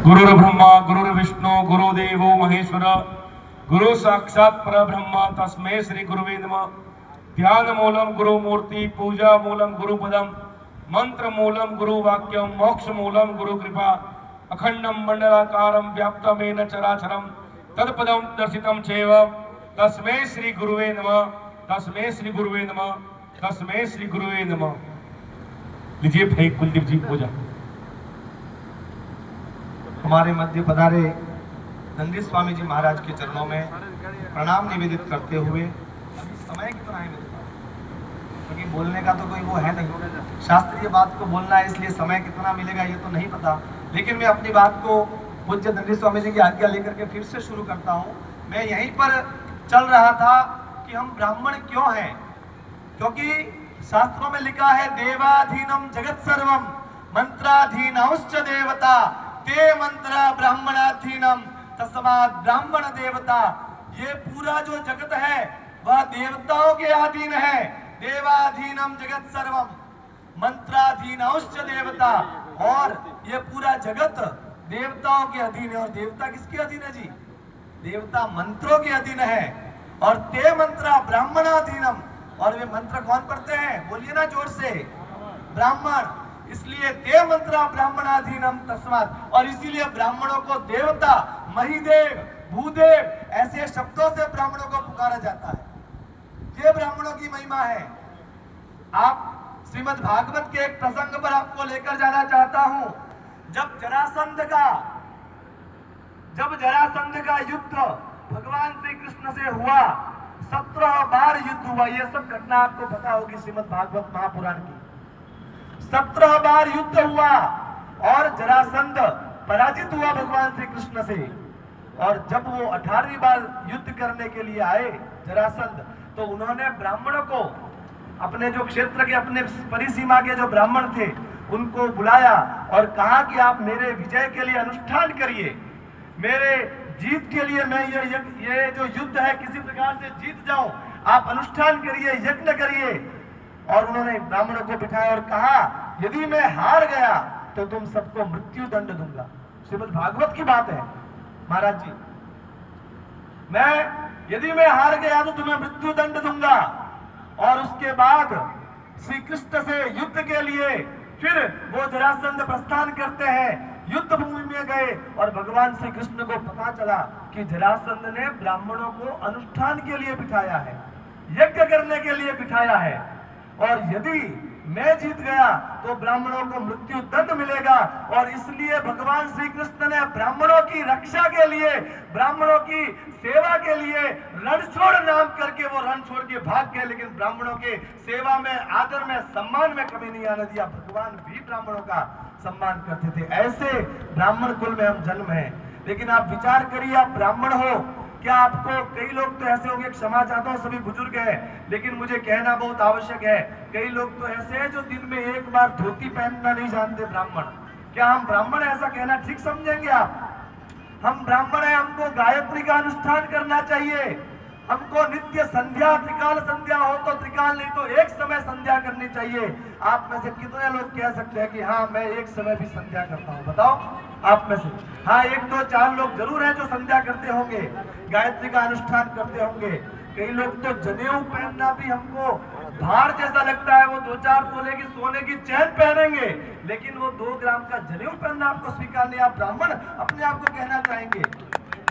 गुरुर्ब्रह्मा गुरुर्विष्णु गुरुदेवो महेश्वर गुरु साक्षात् परब्रह्म तस्मै श्री गुरुवे नमः। ध्यान मूलम गुरु मूर्ति पूजा मूलम गुरु पदम मंत्र मूलम गुरु वाक्यम मोक्ष मूलम गुरु कृपा अखंडम मंडलाकारम व्याप्तमेन चराचरम तत्पदम दर्शितम चैव तस्मै श्री गुरुवे नमः। तस्मै श्री गुरुवे नमः। तस्मै श्री गुरुवे नमः। लीजिए भाई कुलदीप जी पूजा। हमारे मध्य पधारे नंदी स्वामी जी महाराज के चरणों में प्रणाम निवेदित करते हुए समय कितना है क्योंकि बोलने का तो कोई वो है नहीं, शास्त्रीय बात को बोलना है, इसलिए समय कितना मिलेगा ये तो नहीं पता। लेकिन मैं अपनी बात को पूज्य नंदी स्वामी जी की आज्ञा लेकर के फिर से शुरू करता हूँ। मैं यहीं पर चल रहा था कि हम ब्राह्मण क्यों हैं, क्योंकि शास्त्रों में लिखा है देवाधीनम जगत सर्वम मंत्राधीनश्च देवता ते मंत्र ब्राह्मणाधीनम तस्मात् ब्राह्मण देवता। ये पूरा जो जगत है वह देवताओं के अधीन है। देवाधीनम जगत सर्वम मंत्राधीनश्च देवता, और ये पूरा जगत देवताओं के अधीन है। और देवता किसके अधीन है जी? देवता मंत्रों के अधीन है। और ते मंत्र ब्राह्मणाधीनम, और वे मंत्र कौन पढ़ते हैं? बोलिए ना जोर से, ब्राह्मण। इसलिए ते मंत्र ब्राह्मणाधीनम तस्मात्, और इसीलिए ब्राह्मणों को देवता, महिदेव, भूदेव ऐसे शब्दों से ब्राह्मणों को पुकारा जाता है। ये ब्राह्मणों की महिमा है। आप श्रीमद् भागवत के एक प्रसंग पर आपको लेकर जाना चाहता हूं। जब जरासंध का युद्ध भगवान श्री कृष्ण से हुआ, 17 बार युद्ध हुआ। ये सब घटना आपको पता होगी श्रीमद् भागवत महापुराण की। 17 बार युद्ध हुआ और जरासंध पराजित हुआ भगवान श्री कृष्ण से। और जब वो 18वीं बार युद्ध करने के लिए आए जरासंध, तो उन्होंने ब्राह्मणों को, अपने जो क्षेत्र के, अपने परिसीमा के जो ब्राह्मण थे उनको बुलाया और कहा कि आप मेरे विजय के लिए अनुष्ठान करिए, मेरे जीत के लिए मैं ये जो युद्ध है किसी प्रकार से जीत जाऊं, आप अनुष्ठान करिए, यज्ञ करिए। और उन्होंने ब्राह्मणों को बिठाया और कहा यदि मैं हार गया तो तुम सबको मृत्यु दंड दूंगा। श्रीमद् भागवत की बात है महाराज जी। यदि मैं हार गया तो तुम्हें मृत्यु दंड दूंगा। और उसके बाद श्री कृष्ण से युद्ध के लिए फिर वो जरासंध प्रस्थान करते हैं, युद्ध भूमि में गए। और भगवान श्री कृष्ण को पता चला कि जरासंध ने ब्राह्मणों को अनुष्ठान के लिए बिठाया है, यज्ञ करने के लिए बिठाया है, और यदि मैं जीत गया तो ब्राह्मणों को मृत्यु दंड मिलेगा। और इसलिए भगवान श्री कृष्ण ने ब्राह्मणों की रक्षा के लिए, ब्राह्मणों की सेवा के लिए रणछोड़ नाम करके वो रण छोड़ के भाग गए। लेकिन ब्राह्मणों के सेवा में, आदर में, सम्मान में कमी नहीं आने दिया। भगवान भी ब्राह्मणों का सम्मान करते थे। ऐसे ब्राह्मण कुल में हम जन्म है। लेकिन आप विचार करिए, आप ब्राह्मण हो, क्या आपको, कई लोग तो ऐसे होंगे, क्षमा चाहता हूं सभी बुजुर्ग हैं, लेकिन मुझे कहना बहुत आवश्यक है, कई लोग तो ऐसे हैं जो दिन में एक बार धोती पहनना नहीं जानते ब्राह्मण। क्या हम ब्राह्मण ऐसा कहना ठीक समझेंगे आप? हम ब्राह्मण हैं, हमको गायत्री का अनुष्ठान करना चाहिए, हमको नित्य संध्या, त्रिकाल संध्या हो तो त्रिकाल, नहीं तो एक समय संध्या करनी चाहिए। आप में से कितने लोग कह सकते हैं कि हाँ मैं एक समय भी संध्या करता हूँ? बताओ आप में से। हाँ, 1, 2, 4 लोग जरूर हैं जो संध्या करते होंगे, गायत्री का अनुष्ठान करते होंगे। कई लोग तो जनेऊ पहनना भी हमको भार जैसा लगता है। वो 2-4 तोले की सोने की चैन पहनेंगे, लेकिन वो 2 ग्राम का जनेऊ पहनना आपको स्वीकार नहीं। आप ब्राह्मण अपने आप को कहना चाहेंगे?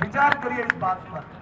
विचार करिए इस बात पर।